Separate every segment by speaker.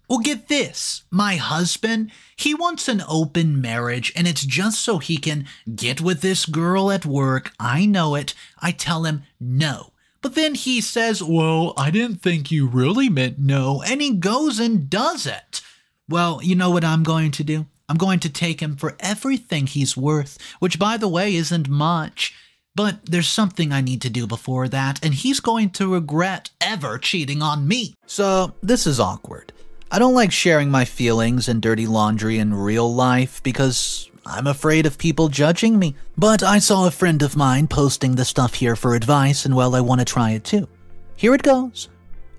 Speaker 1: Well, get this. My husband, he wants an open marriage, and it's just so he can get with this girl at work. I know it. I tell him no. But then he says, well, I didn't think you really meant no, and he goes and does it. Well, you know what I'm going to do? I'm going to take him for everything he's worth, which, by the way, isn't much. But there's something I need to do before that, and he's going to regret ever cheating on me. So, this is awkward. I don't like sharing my feelings and dirty laundry in real life because I'm afraid of people judging me. But I saw a friend of mine posting the stuff here for advice, and well, I want to try it too. Here it goes.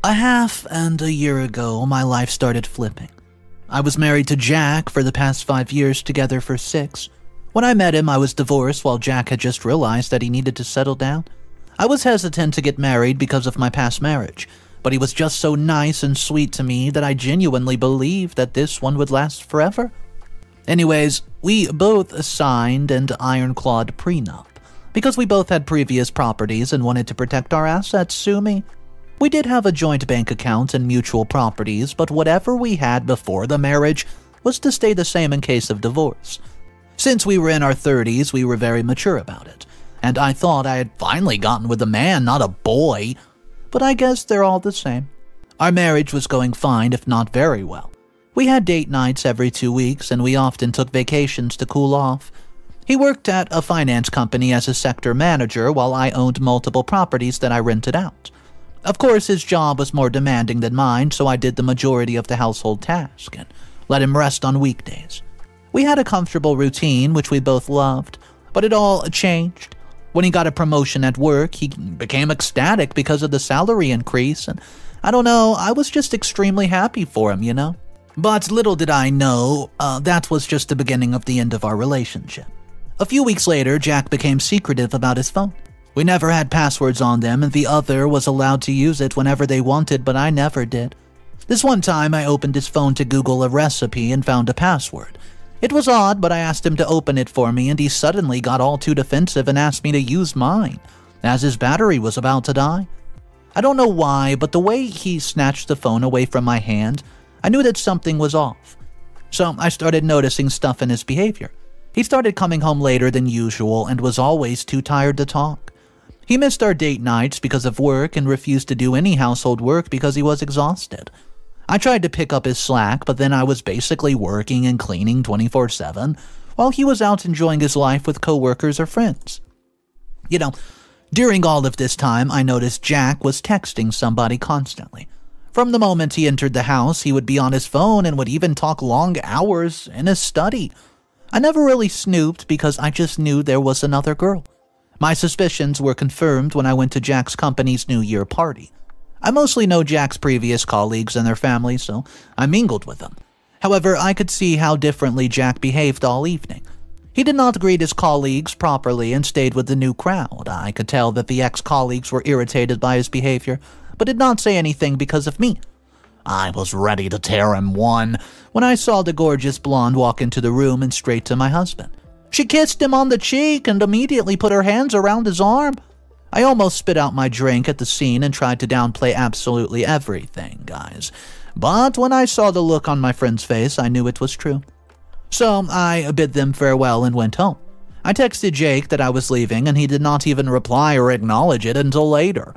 Speaker 1: A half and a year ago, my life started flipping. I was married to Jack for the past 5 years, together for 6. When I met him, I was divorced while Jack had just realized that he needed to settle down. I was hesitant to get married because of my past marriage, but he was just so nice and sweet to me that I genuinely believed that this one would last forever. Anyways, we both signed an ironclad prenup because we both had previous properties and wanted to protect our assets. Sue me. We did have a joint bank account and mutual properties, but whatever we had before the marriage was to stay the same in case of divorce. Since we were in our 30s, we were very mature about it, and I thought I had finally gotten with a man, not a boy. But I guess they're all the same. Our marriage was going fine, if not very well. We had date nights every 2 weeks, and we often took vacations to cool off. He worked at a finance company as a sector manager, while I owned multiple properties that I rented out. Of course, his job was more demanding than mine, so I did the majority of the household task and let him rest on weekdays. We had a comfortable routine, which we both loved, but it all changed. When he got a promotion at work, he became ecstatic because of the salary increase, and I don't know, I was just extremely happy for him, you know? But little did I know, that was just the beginning of the end of our relationship. A few weeks later, Jack became secretive about his phone. We never had passwords on them, and the other was allowed to use it whenever they wanted, but I never did. This one time, I opened his phone to Google a recipe and found a password. It was odd, but I asked him to open it for me, and he suddenly got all too defensive and asked me to use mine, as his battery was about to die. I don't know why, but the way he snatched the phone away from my hand, I knew that something was off. So I started noticing stuff in his behavior. He started coming home later than usual and was always too tired to talk. He missed our date nights because of work and refused to do any household work because he was exhausted. I tried to pick up his slack, but then I was basically working and cleaning 24/7 while he was out enjoying his life with coworkers or friends. You know, during all of this time, I noticed Jack was texting somebody constantly. From the moment he entered the house, he would be on his phone and would even talk long hours in his study. I never really snooped because I just knew there was another girl. My suspicions were confirmed when I went to Jack's company's New Year party. I mostly know Jack's previous colleagues and their families, so I mingled with them. However, I could see how differently Jack behaved all evening. He did not greet his colleagues properly and stayed with the new crowd. I could tell that the ex-colleagues were irritated by his behavior, but did not say anything because of me. I was ready to tear him one when I saw the gorgeous blonde walk into the room and straight to my husband. She kissed him on the cheek and immediately put her hands around his arm. I almost spit out my drink at the scene and tried to downplay absolutely everything, guys. But when I saw the look on my friend's face, I knew it was true. So I bid them farewell and went home. I texted Jake that I was leaving, and he did not even reply or acknowledge it until later.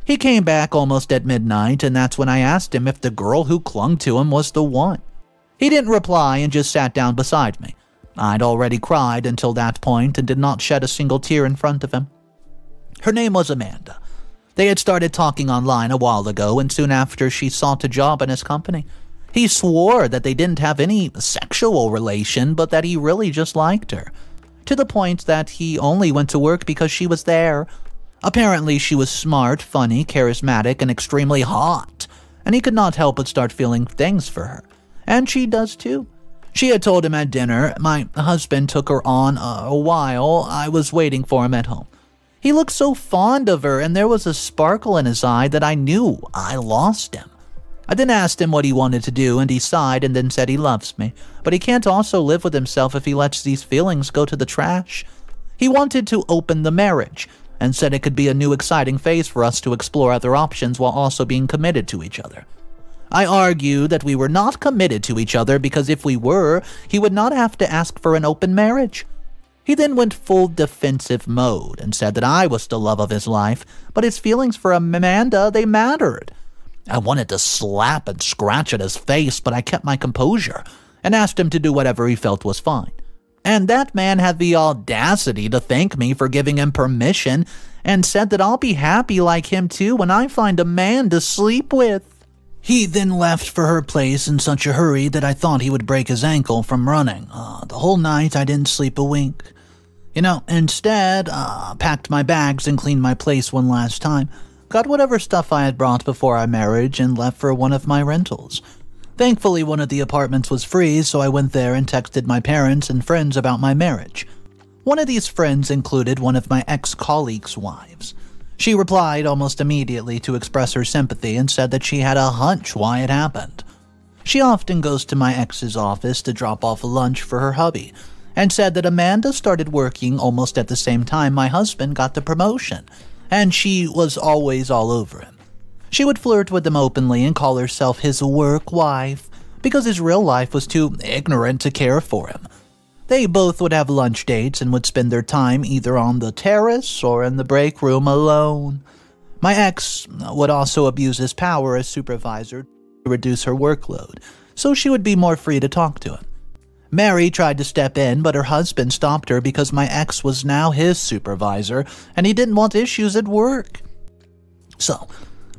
Speaker 1: He came back almost at midnight, and that's when I asked him if the girl who clung to him was the one. He didn't reply and just sat down beside me. I'd already cried until that point and did not shed a single tear in front of him. Her name was Amanda. They had started talking online a while ago, and soon after she sought a job in his company. He swore that they didn't have any sexual relation, but that he really just liked her, to the point that he only went to work because she was there. Apparently, she was smart, funny, charismatic, and extremely hot, and he could not help but start feeling things for her. And she does too. She had told him at dinner, my husband took her on a while I was waiting for him at home. He looked so fond of her, and there was a sparkle in his eye that I knew I lost him. I then asked him what he wanted to do, and he sighed and then said he loves me, but he can't also live with himself if he lets these feelings go to the trash. He wanted to open the marriage, and said it could be a new exciting phase for us to explore other options while also being committed to each other. I argued that we were not committed to each other because if we were, he would not have to ask for an open marriage. He then went full defensive mode and said that I was the love of his life, but his feelings for Amanda, they mattered. I wanted to slap and scratch at his face, but I kept my composure and asked him to do whatever he felt was fine. And that man had the audacity to thank me for giving him permission and said that I'll be happy like him too when I find a man to sleep with. He then left for her place in such a hurry that I thought he would break his ankle from running. The whole night I didn't sleep a wink. Instead, packed my bags and cleaned my place one last time, got whatever stuff I had brought before our marriage and left for one of my rentals. Thankfully, one of the apartments was free, so I went there and texted my parents and friends about my marriage. One of these friends included one of my ex-colleagues' wives. She replied almost immediately to express her sympathy and said that she had a hunch why it happened. She often goes to my ex's office to drop off lunch for her hubby, and said that Amanda started working almost at the same time my husband got the promotion, and she was always all over him. She would flirt with him openly and call herself his work wife, because his real life was too ignorant to care for him. They both would have lunch dates and would spend their time either on the terrace or in the break room alone. My ex would also abuse his power as supervisor to reduce her workload, so she would be more free to talk to him. Mary tried to step in, but her husband stopped her because my ex was now his supervisor, and he didn't want issues at work. So,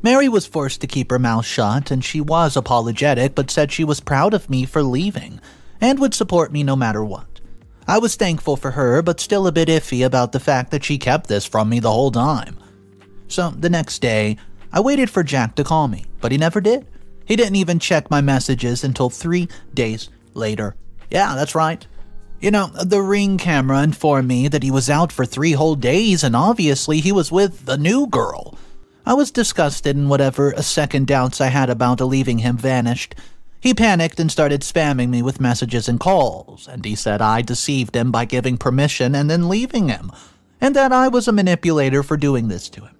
Speaker 1: Mary was forced to keep her mouth shut, and she was apologetic, but said she was proud of me for leaving, and would support me no matter what. I was thankful for her, but still a bit iffy about the fact that she kept this from me the whole time. So, the next day, I waited for Jack to call me, but he never did. He didn't even check my messages until 3 days later. Yeah, that's right. The Ring camera informed me that he was out for 3 whole days, and obviously he was with the new girl. I was disgusted, and whatever second doubts I had about leaving him vanished. He panicked and started spamming me with messages and calls, and he said I deceived him by giving permission and then leaving him, and that I was a manipulator for doing this to him.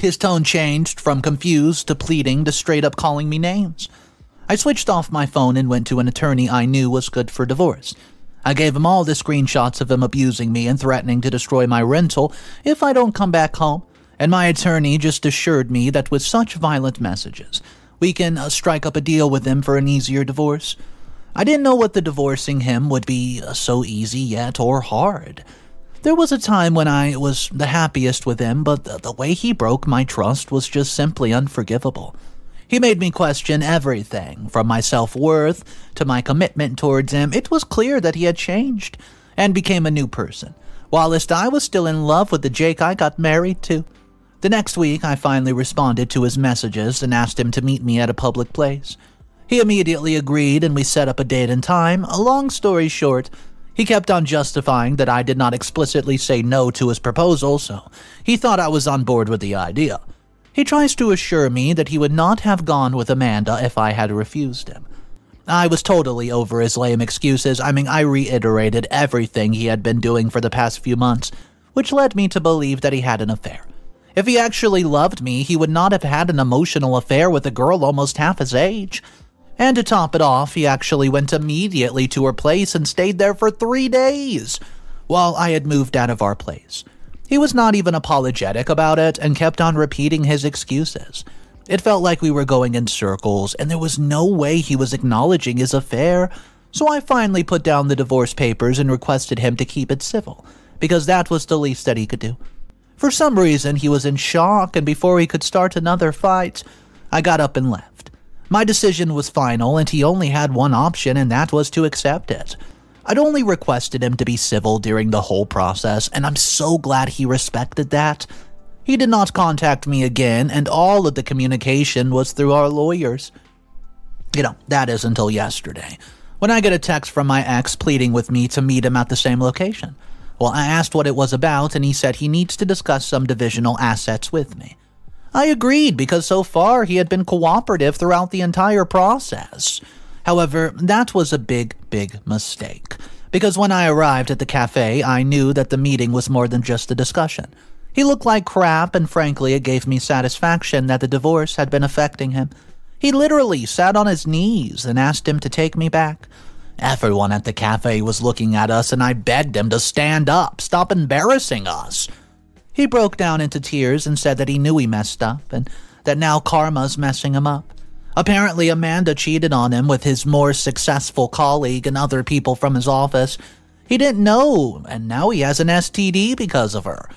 Speaker 1: His tone changed from confused to pleading to straight up calling me names. I switched off my phone and went to an attorney I knew was good for divorce. I gave him all the screenshots of him abusing me and threatening to destroy my rental if I don't come back home, and my attorney just assured me that with such violent messages, we can strike up a deal with him for an easier divorce. I didn't know what the divorcing him would be so easy yet or hard. There was a time when I was the happiest with him, but the way he broke my trust was just simply unforgivable. He made me question everything, from my self-worth to my commitment towards him. It was clear that he had changed and became a new person, whilst I was still in love with the Jake I got married to. The next week, I finally responded to his messages and asked him to meet me at a public place. He immediately agreed, and we set up a date and time. A long story short, he kept on justifying that I did not explicitly say no to his proposal, so he thought I was on board with the idea. He tries to assure me that he would not have gone with Amanda if I had refused him. I was totally over his lame excuses. I reiterated everything he had been doing for the past few months, which led me to believe that he had an affair. If he actually loved me, he would not have had an emotional affair with a girl almost half his age. And to top it off, he actually went immediately to her place and stayed there for 3 days, while I had moved out of our place. He was not even apologetic about it and kept on repeating his excuses. It felt like we were going in circles, and there was no way he was acknowledging his affair, so I finally put down the divorce papers and requested him to keep it civil, because that was the least that he could do. For some reason, he was in shock, and before he could start another fight, I got up and left. My decision was final, and he only had one option, and that was to accept it. I'd only requested him to be civil during the whole process, and I'm so glad he respected that. He did not contact me again, and all of the communication was through our lawyers. That is until yesterday, when I get a text from my ex pleading with me to meet him at the same location. Well, I asked what it was about, and he said he needs to discuss some divisional assets with me. I agreed because so far he had been cooperative throughout the entire process. However, that was a big mistake, because when I arrived at the cafe, I knew that the meeting was more than just a discussion. He looked like crap, and frankly, it gave me satisfaction that the divorce had been affecting him. He literally sat on his knees and asked him to take me back. Everyone at the cafe was looking at us, and I begged him to stand up, stop embarrassing us. He broke down into tears and said that he knew he messed up, and that now karma's messing him up. Apparently, Amanda cheated on him with his more successful colleague and other people from his office. He didn't know, and now he has an STD because of her.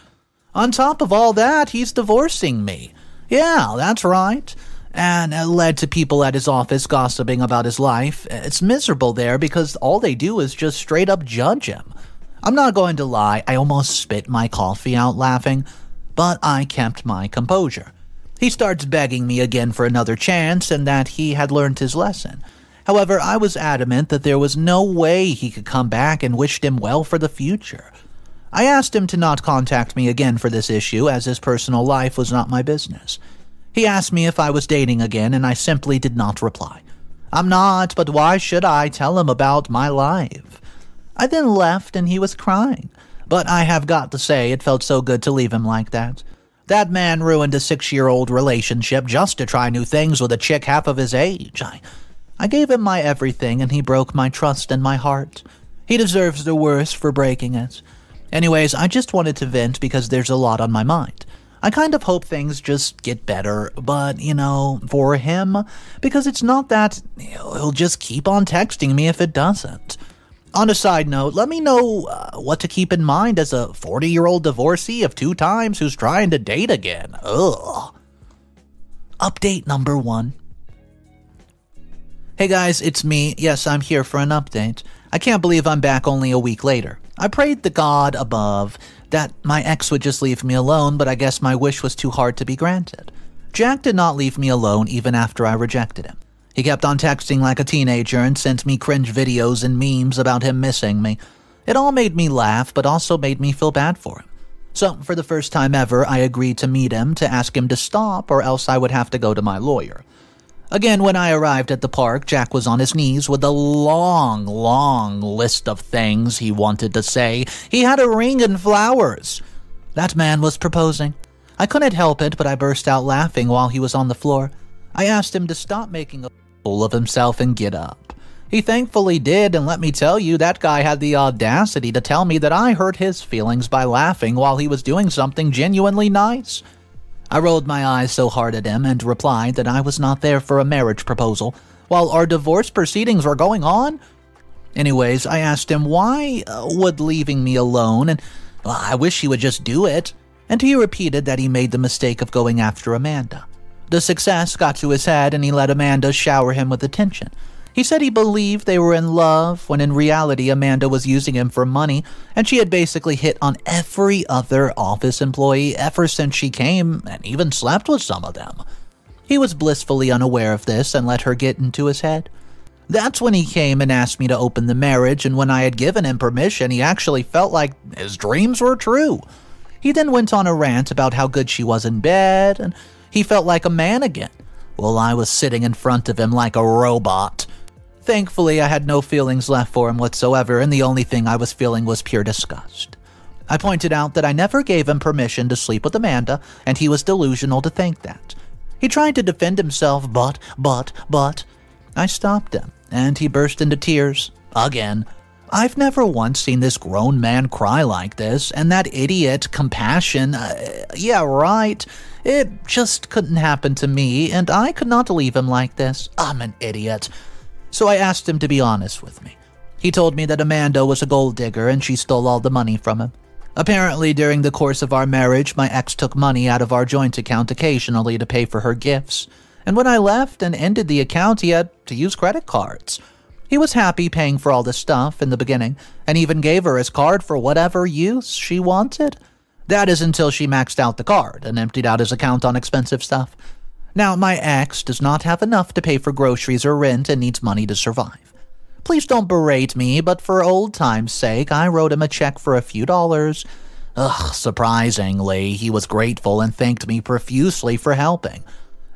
Speaker 1: On top of all that, he's divorcing me. Yeah, that's right. And it led to people at his office gossiping about his life. It's miserable there because all they do is just straight up judge him. I'm not going to lie, I almost spit my coffee out laughing, but I kept my composure. He starts begging me again for another chance and that he had learned his lesson. However, I was adamant that there was no way he could come back and wished him well for the future. I asked him to not contact me again for this issue, as his personal life was not my business. He asked me if I was dating again, and I simply did not reply. I'm not, but why should I tell him about my life? I then left and he was crying, but I have got to say it felt so good to leave him like that. That man ruined a 6-year-old relationship just to try new things with a chick half of his age. I gave him my everything and he broke my trust and my heart. He deserves the worst for breaking it. Anyways, I just wanted to vent because there's a lot on my mind. I kind of hope things just get better, but, for him, because it's not that he'll just keep on texting me if it doesn't. On a side note, let me know what to keep in mind as a 40-year-old divorcee of 2 times who's trying to date again. Ugh. Update number 1. Hey guys, it's me. Yes, I'm here for an update. I can't believe I'm back only a week later. I prayed to God above that my ex would just leave me alone, but I guess my wish was too hard to be granted. Jack did not leave me alone even after I rejected him. He kept on texting like a teenager and sent me cringe videos and memes about him missing me. It all made me laugh, but also made me feel bad for him. So, for the first time ever, I agreed to meet him to ask him to stop, or else I would have to go to my lawyer. Again, when I arrived at the park, Jack was on his knees with a long list of things he wanted to say. He had a ring and flowers. That man was proposing. I couldn't help it, but I burst out laughing while he was on the floor. I asked him to stop making a fool of himself and get up. He thankfully did, and let me tell you, that guy had the audacity to tell me that I hurt his feelings by laughing while he was doing something genuinely nice. I rolled my eyes so hard at him and replied that I was not there for a marriage proposal while our divorce proceedings were going on. Anyways, I asked him why would leaving me alone, and I wish he would just do it. And he repeated that he made the mistake of going after Amanda. The success got to his head and he let Amanda shower him with attention. He said he believed they were in love, when in reality Amanda was using him for money, and she had basically hit on every other office employee ever since she came, and even slept with some of them. He was blissfully unaware of this and let her get into his head. That's when he came and asked me to open the marriage, and when I had given him permission, he actually felt like his dreams were true. He then went on a rant about how good she was in bed, and he felt like a man again, while I was sitting in front of him like a robot. Thankfully, I had no feelings left for him whatsoever, and the only thing I was feeling was pure disgust. I pointed out that I never gave him permission to sleep with Amanda, and he was delusional to think that. He tried to defend himself, but. I stopped him, and he burst into tears. Again. I've never once seen this grown man cry like this, and that idiot compassion, yeah, right. It just couldn't happen to me, and I could not leave him like this. I'm an idiot. So I asked him to be honest with me. He told me that Amanda was a gold digger and she stole all the money from him. Apparently, during the course of our marriage, my ex took money out of our joint account occasionally to pay for her gifts. And when I left and ended the account, he had to use credit cards. He was happy paying for all the stuff in the beginning, and even gave her his card for whatever use she wanted. That is until she maxed out the card and emptied out his account on expensive stuff. Now, my ex does not have enough to pay for groceries or rent and needs money to survive. Please don't berate me, but for old time's sake, I wrote him a check for a few dollars. Surprisingly, he was grateful and thanked me profusely for helping.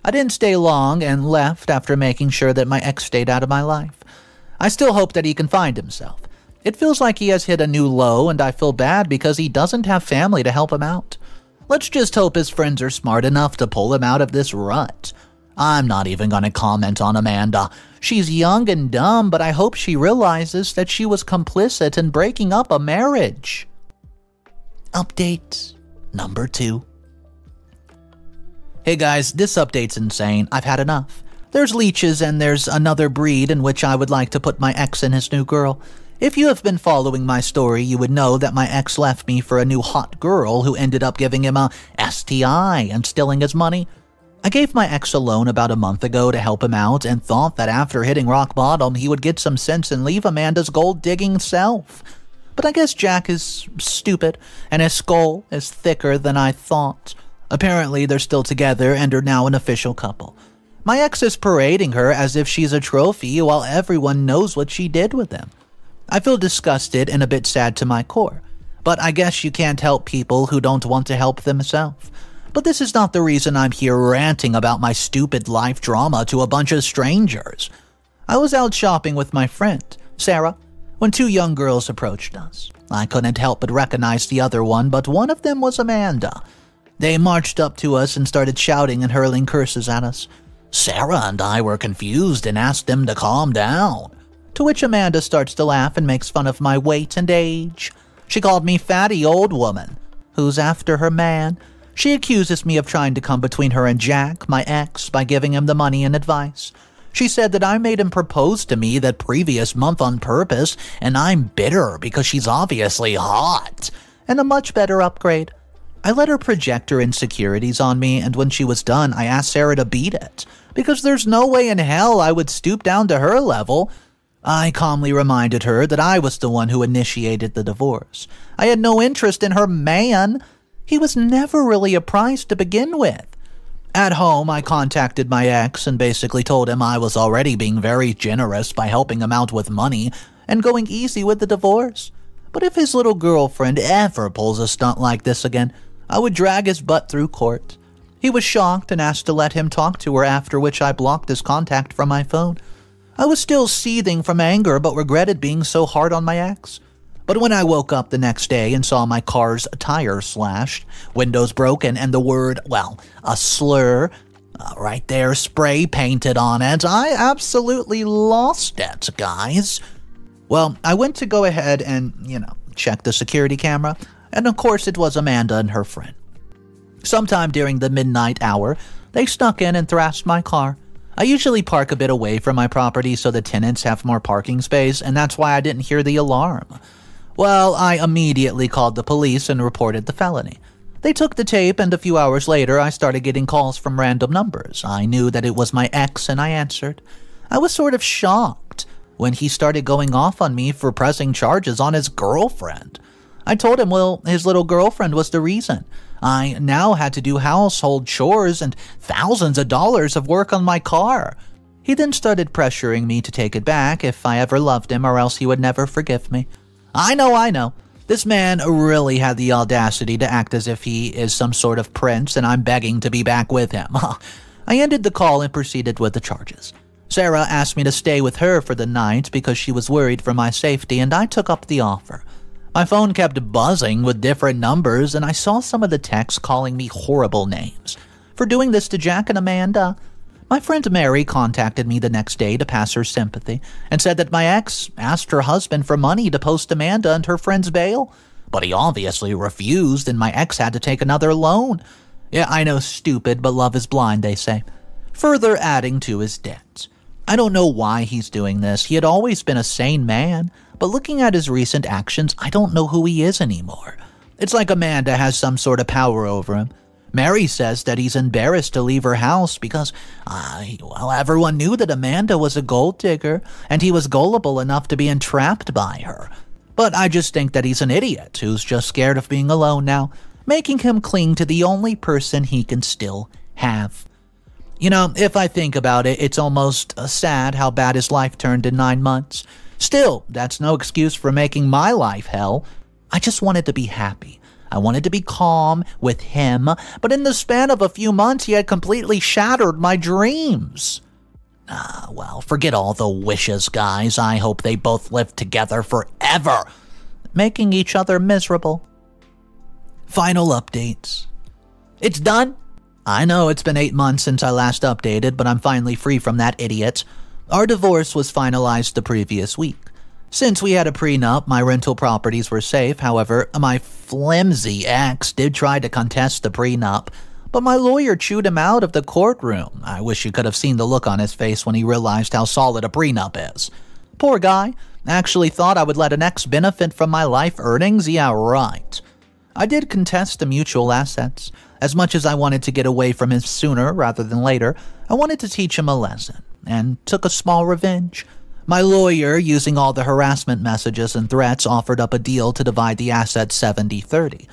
Speaker 1: I didn't stay long and left after making sure that my ex stayed out of my life. I still hope that he can find himself. It feels like he has hit a new low, and I feel bad because he doesn't have family to help him out. Let's just hope his friends are smart enough to pull him out of this rut. I'm not even going to comment on Amanda. She's young and dumb, but I hope she realizes that she was complicit in breaking up a marriage. Update number 2. Hey guys, this update's insane. I've had enough. There's leeches and there's another breed in which I would like to put my ex and his new girl. If you have been following my story, you would know that my ex left me for a new hot girl who ended up giving him a STI and stealing his money. I gave my ex a loan about a month ago to help him out and thought that after hitting rock bottom, he would get some sense and leave Amanda's gold-digging self. But I guess Jack is stupid, and his skull is thicker than I thought. Apparently, they're still together and are now an official couple. My ex is parading her as if she's a trophy while everyone knows what she did with him. I feel disgusted and a bit sad to my core. But I guess you can't help people who don't want to help themselves. But this is not the reason I'm here ranting about my stupid life drama to a bunch of strangers. I was out shopping with my friend, Sarah, when 2 young girls approached us. I couldn't help but recognize the other one, but one of them was Amanda. They marched up to us and started shouting and hurling curses at us. Sarah and I were confused and asked them to calm down. To which Amanda starts to laugh and makes fun of my weight and age. She called me fatty old woman, who's after her man. She accuses me of trying to come between her and Jack, my ex, by giving him the money and advice. She said that I made him propose to me that previous month on purpose, and I'm bitter because she's obviously hot, and a much better upgrade. I let her project her insecurities on me, and when she was done, I asked Sarah to beat it, because there's no way in hell I would stoop down to her level. I calmly reminded her that I was the one who initiated the divorce. I had no interest in her man. He was never really a prize to begin with. At home, I contacted my ex and basically told him I was already being very generous by helping him out with money and going easy with the divorce. But if his little girlfriend ever pulls a stunt like this again, I would drag his butt through court. He was shocked and asked to let him talk to her, after which I blocked his contact from my phone. I was still seething from anger but regretted being so hard on my ex. But when I woke up the next day and saw my car's tire slashed, windows broken, and the word, well, a slur, right there spray painted on it, I absolutely lost it, guys. Well, I went to go ahead and, check the security camera, and of course it was Amanda and her friend. Sometime during the midnight hour, they snuck in and thrashed my car. I usually park a bit away from my property so the tenants have more parking space, and that's why I didn't hear the alarm. Well, I immediately called the police and reported the felony. They took the tape, and a few hours later, I started getting calls from random numbers. I knew that it was my ex, and I answered. I was sort of shocked when he started going off on me for pressing charges on his girlfriend. I told him, well, his little girlfriend was the reason. I now had to do household chores and thousands of dollars of work on my car. He then started pressuring me to take it back if I ever loved him, or else he would never forgive me. I know. This man really had the audacity to act as if he is some sort of prince and I'm begging to be back with him. I ended the call and proceeded with the charges. Sarah asked me to stay with her for the night because she was worried for my safety, and I took up the offer. My phone kept buzzing with different numbers, and I saw some of the texts calling me horrible names for doing this to Jack and Amanda. My friend Mary contacted me the next day to pass her sympathy and said that my ex asked her husband for money to post Amanda and her friend's bail, but he obviously refused and my ex had to take another loan. Yeah, I know, stupid, but love is blind, they say. Further adding to his debts. I don't know why he's doing this. He had always been a sane man, but looking at his recent actions, I don't know who he is anymore. It's like Amanda has some sort of power over him. Mary says that he's embarrassed to leave her house because, everyone knew that Amanda was a gold digger and he was gullible enough to be entrapped by her. But I just think that he's an idiot who's just scared of being alone now, making him cling to the only person he can still have. If I think about it, it's almost sad how bad his life turned in 9 months. Still, that's no excuse for making my life hell. I just wanted to be happy. I wanted to be calm with him, but in the span of a few months, he had completely shattered my dreams. Forget all the wishes, guys. I hope they both live together forever, making each other miserable. Final updates. It's done. I know it's been 8 months since I last updated, but I'm finally free from that idiot. Our divorce was finalized the previous week. Since we had a prenup, my rental properties were safe. However, my flimsy ex did try to contest the prenup, but my lawyer chewed him out of the courtroom. I wish you could have seen the look on his face when he realized how solid a prenup is. Poor guy. Actually thought I would let an ex benefit from my life earnings? Yeah, right. I did contest the mutual assets. As much as I wanted to get away from him sooner rather than later, I wanted to teach him a lesson, and took a small revenge. My lawyer, using all the harassment messages and threats, offered up a deal to divide the assets 70-30.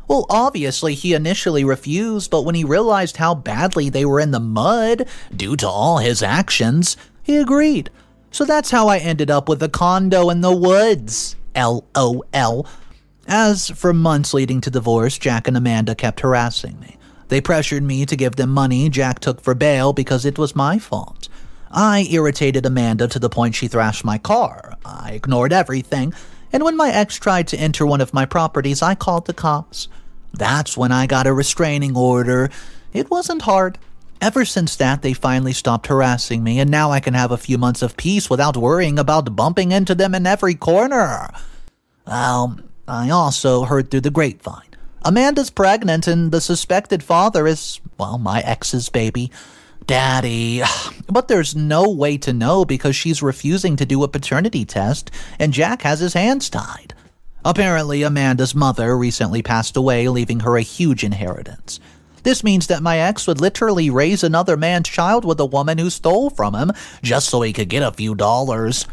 Speaker 1: Well, obviously he initially refused, but when he realized how badly they were in the mud due to all his actions, he agreed. So that's how I ended up with a condo in the woods. LOL. As for months leading to divorce, Jack and Amanda kept harassing me. They pressured me to give them money Jack took for bail because it was my fault. I irritated Amanda to the point she thrashed my car. I ignored everything, and when my ex tried to enter one of my properties, I called the cops. That's when I got a restraining order. It wasn't hard. Ever since that, they finally stopped harassing me, and now I can have a few months of peace without worrying about bumping into them in every corner. Well, I also heard through the grapevine. Amanda's pregnant, and the suspected father is, well, my ex's baby. Daddy. But there's no way to know because she's refusing to do a paternity test, and Jack has his hands tied. Apparently, Amanda's mother recently passed away, leaving her a huge inheritance. This means that my ex would literally raise another man's child with a woman who stole from him just so he could get a few dollars.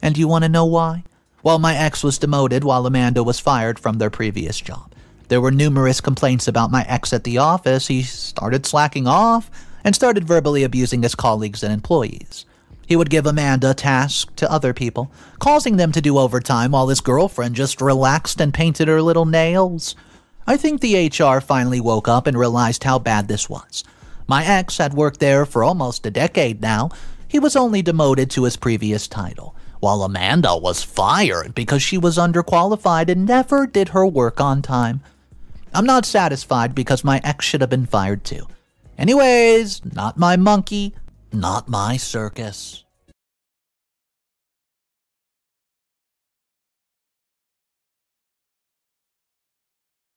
Speaker 1: And you want to know why? Well, my ex was demoted while Amanda was fired from their previous job. There were numerous complaints about my ex at the office. He started slacking off and started verbally abusing his colleagues and employees. He would give Amanda tasks to other people, causing them to do overtime while his girlfriend just relaxed and painted her little nails. I think the HR finally woke up and realized how bad this was. My ex had worked there for almost a decade now. He was only demoted to his previous title, while Amanda was fired because she was underqualified and never did her work on time. I'm not satisfied because my ex should have been fired too. Anyways, not my monkey, not my circus.